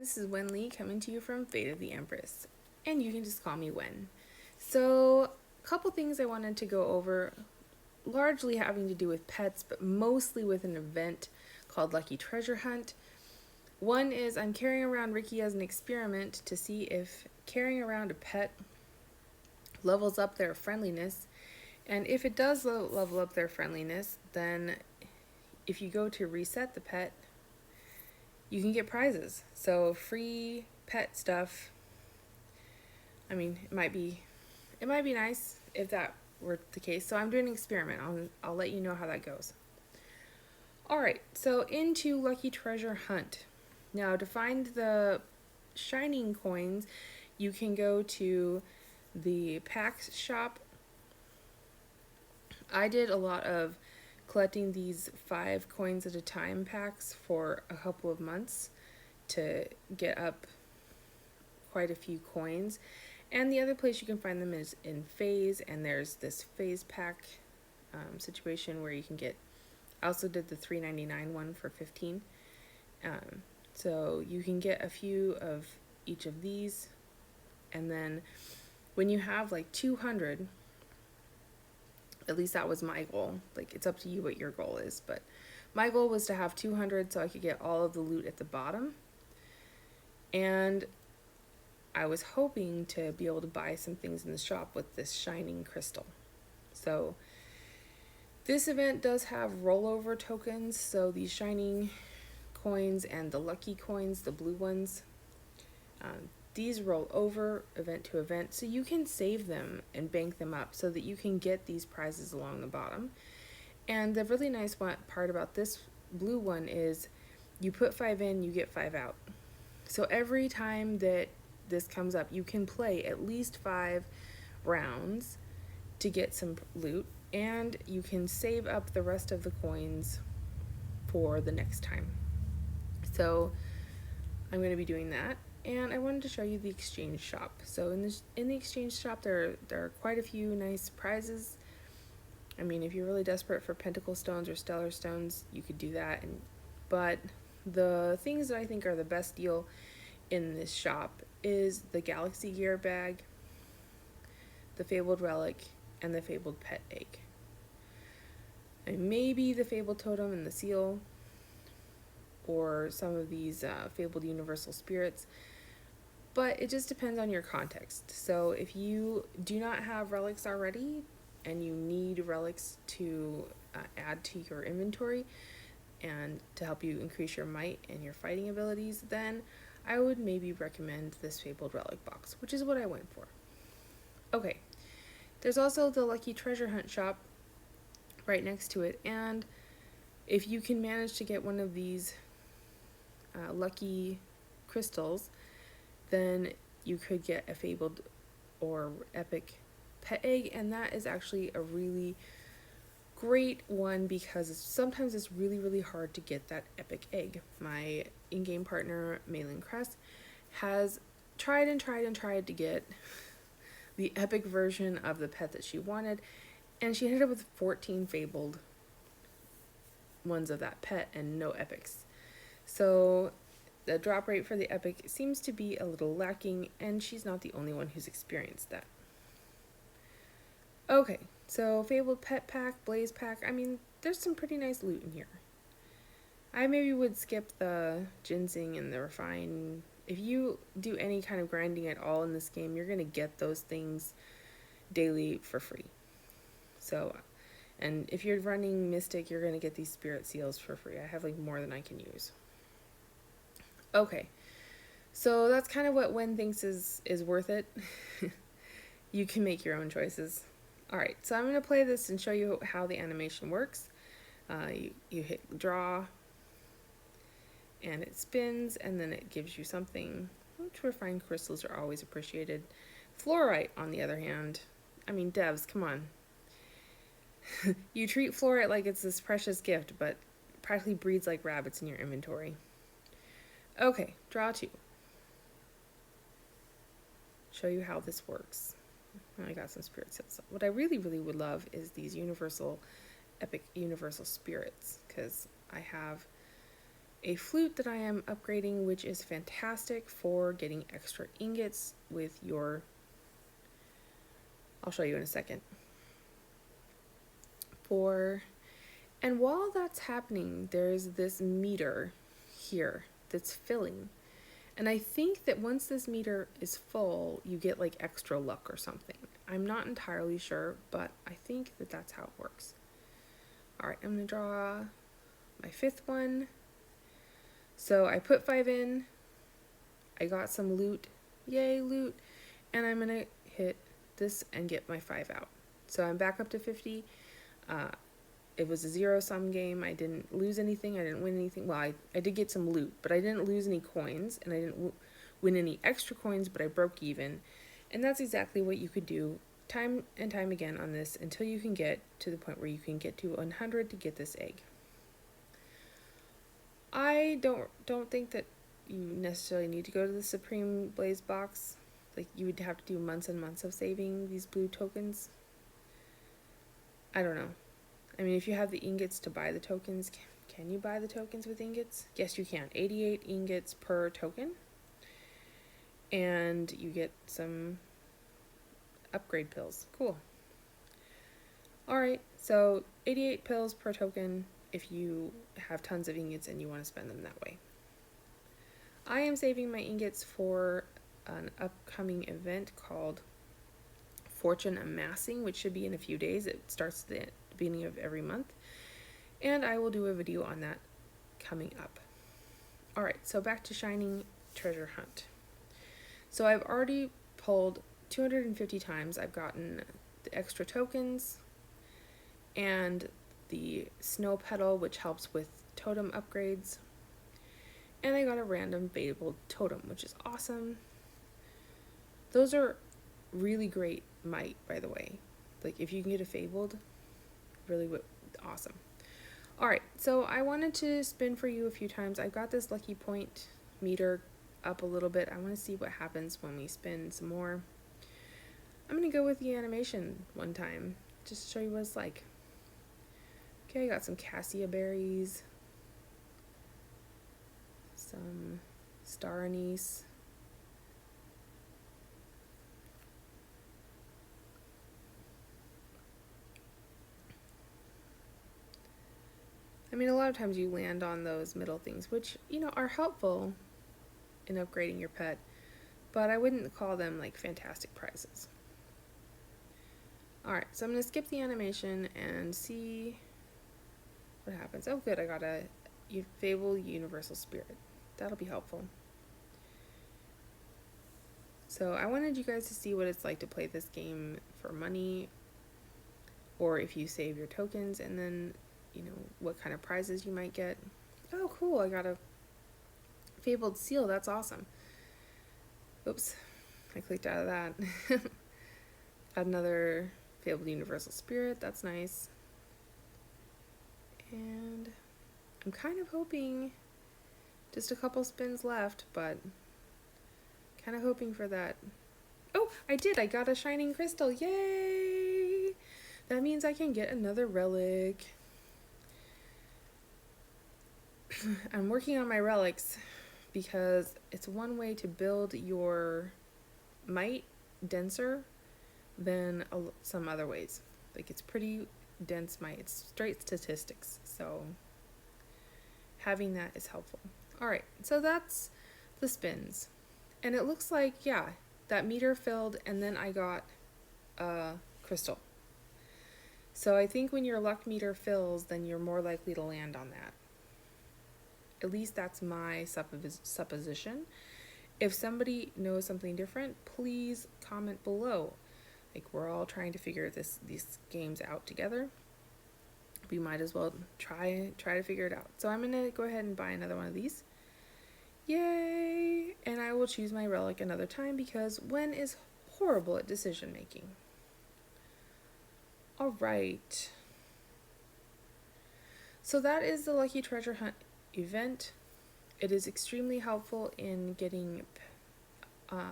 This is Wen Lee coming to you from Fate of the Empress, and you can just call me Wen. So, a couple things I wanted to go over, largely having to do with pets, but mostly with an event called Lucky Treasure Hunt. One is I'm carrying around Ricky as an experiment to see if carrying around a pet levels up their friendliness, and if it does level up their friendliness, then if you go to reset the pet, you can get prizes. So free pet stuff. I mean, it might be nice if that were the case. So I'm doing an experiment. I'll let you know how that goes. All right. So into Lucky Treasure Hunt. Now to find the shining coins, you can go to the packs shop. I did a lot of collecting these 5 coins at a time packs for a couple of months to get up quite a few coins. And the other place you can find them is in phase, and there's this phase pack situation where you can get. I also did the $3.99 one for 15. So you can get a few of each of these, and then when you have like 200, at least that was my goal. Like, it's up to you what your goal is, but my goal was to have 200 so I could get all of the loot at the bottom. And I was hoping to be able to buy some things in the shop with this shining crystal. So this event does have rollover tokens, so these shining coins and the lucky coins, the blue ones, these roll over event to event, so you can save them and bank them up so that you can get these prizes along the bottom. And the really nice part about this blue one is you put 5 in, you get 5 out. So every time that this comes up, you can play at least 5 rounds to get some loot, and you can save up the rest of the coins for the next time. So I'm going to be doing that, and I wanted to show you the exchange shop. So in the exchange shop, there are quite a few nice prizes. I mean, if you're really desperate for pentacle stones or stellar stones, you could do that. But the things that I think are the best deal in this shop is the Galaxy Gear bag, the Fabled Relic, and the Fabled Pet Egg. And maybe the Fabled Totem and the Seal, or some of these Fabled Universal Spirits. But it just depends on your context. So if you do not have relics already, and you need relics to add to your inventory and to help you increase your might and your fighting abilities, then I would maybe recommend this Fabled Relic box, which is what I went for. Okay, there's also the Lucky Treasure Hunt shop right next to it, and if you can manage to get one of these lucky crystals, then you could get a Fabled or Epic Pet Egg, and that is actually a really great one because sometimes it's really hard to get that epic egg. My in-game partner Malin Cress has tried to get the epic version of the pet that she wanted, and she ended up with 14 fabled ones of that pet and no epics. So the drop rate for the epic seems to be a little lacking, and she's not the only one who's experienced that. Okay, so Fabled Pet Pack, Blaze Pack, I mean, there's some pretty nice loot in here. I maybe would skip the ginseng and the refine. If you do any kind of grinding at all in this game, you're going to get those things daily for free. So, and if you're running Mystic, you're going to get these Spirit Seals for free. I have like more than I can use. Okay, so that's kind of what Wen thinks is worth it. You can make your own choices. Alright, so I'm going to play this and show you how the animation works. You hit draw, and it spins, and then it gives you something, which refined crystals are always appreciated. Fluorite, on the other hand, I mean, devs, come on. You treat fluorite like it's this precious gift, but it practically breeds like rabbits in your inventory. Okay, draw 2. Show you how this works. I got some spirit seals. What I really would love is these epic universal spirits, because I have a flute that I am upgrading, which is fantastic for getting extra ingots with your... I'll show you in a second. And while that's happening, there's this meter here that's filling. And I think that once this meter is full, you get like extra luck or something. I'm not entirely sure, but I think that that's how it works. All right, I'm gonna draw my 5th one. So I put 5 in, I got some loot, yay loot, and I'm gonna hit this and get my 5 out. So I'm back up to 50. It was a zero-sum game. I didn't lose anything. I didn't win anything. Well, I did get some loot, but I didn't lose any coins, and I didn't win any extra coins, but I broke even. And that's exactly what you could do time and time again on this until you can get to the point where you can get to 100 to get this egg. I don't think that you necessarily need to go to the Supreme Blaze box. Like, you would have to do months and months of saving these blue tokens. I don't know. I mean, if you have the ingots to buy the tokens, can you buy the tokens with ingots? Yes, you can. 88 ingots per token. And you get some upgrade pills. Cool. Alright, so 88 pills per token if you have tons of ingots and you want to spend them that way. I am saving my ingots for an upcoming event called Fortune Amassing, which should be in a few days. It starts at the beginning of every month, and I will do a video on that coming up. Alright, so back to Shining Treasure Hunt. So I've already pulled 250 times. I've gotten the extra tokens and the snow petal, which helps with totem upgrades, and I got a random fabled totem, which is awesome. Those are really great might, by the way. Like, if you can get a fabled, really awesome. Alright, so I wanted to spin for you a few times. I've got this lucky point meter up a little bit. I want to see what happens when we spin some more. I'm going to go with the animation one time, just to show you what it's like. Okay, I got some cassia berries, some star anise, I mean, a lot of times you land on those middle things, which, you know, are helpful in upgrading your pet, but I wouldn't call them like fantastic prizes. Alright, so I'm going to skip the animation and see what happens. Oh good, I got a Fable Universal Spirit. That'll be helpful. So I wanted you guys to see what it's like to play this game for money, or if you save your tokens, and then, you know, what kind of prizes you might get. Oh cool, I got a Fabled Seal, that's awesome. Oops, I clicked out of that. Got another Fabled Universal Spirit, that's nice. And I'm kind of hoping, just a couple spins left, but kind of hoping for that. Oh, I did, I got a Shining Crystal, yay! That means I can get another relic. I'm working on my relics because it's one way to build your might denser than some other ways. Like, it's pretty dense might. It's straight statistics, so having that is helpful. Alright, so that's the spins. And it looks like, yeah, that meter filled and then I got a crystal. So I think when your luck meter fills, then you're more likely to land on that. At least that's my supposition. If somebody knows something different, please comment below. Like, we're all trying to figure these games out together. We might as well try to figure it out. So I'm going to go ahead and buy another one of these. Yay! And I will choose my relic another time because Wen is horrible at decision making. Alright. So that is the Lucky Treasure Hunt event. It is extremely helpful in getting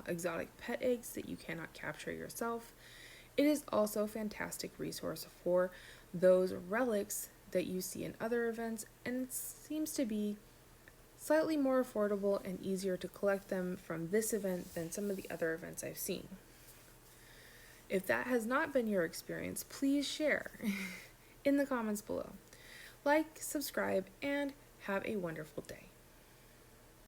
exotic pet eggs that you cannot capture yourself. It is also a fantastic resource for those relics that you see in other events, and it seems to be slightly more affordable and easier to collect them from this event than some of the other events I've seen. If that has not been your experience, please share in the comments below. Like, subscribe, and have a wonderful day.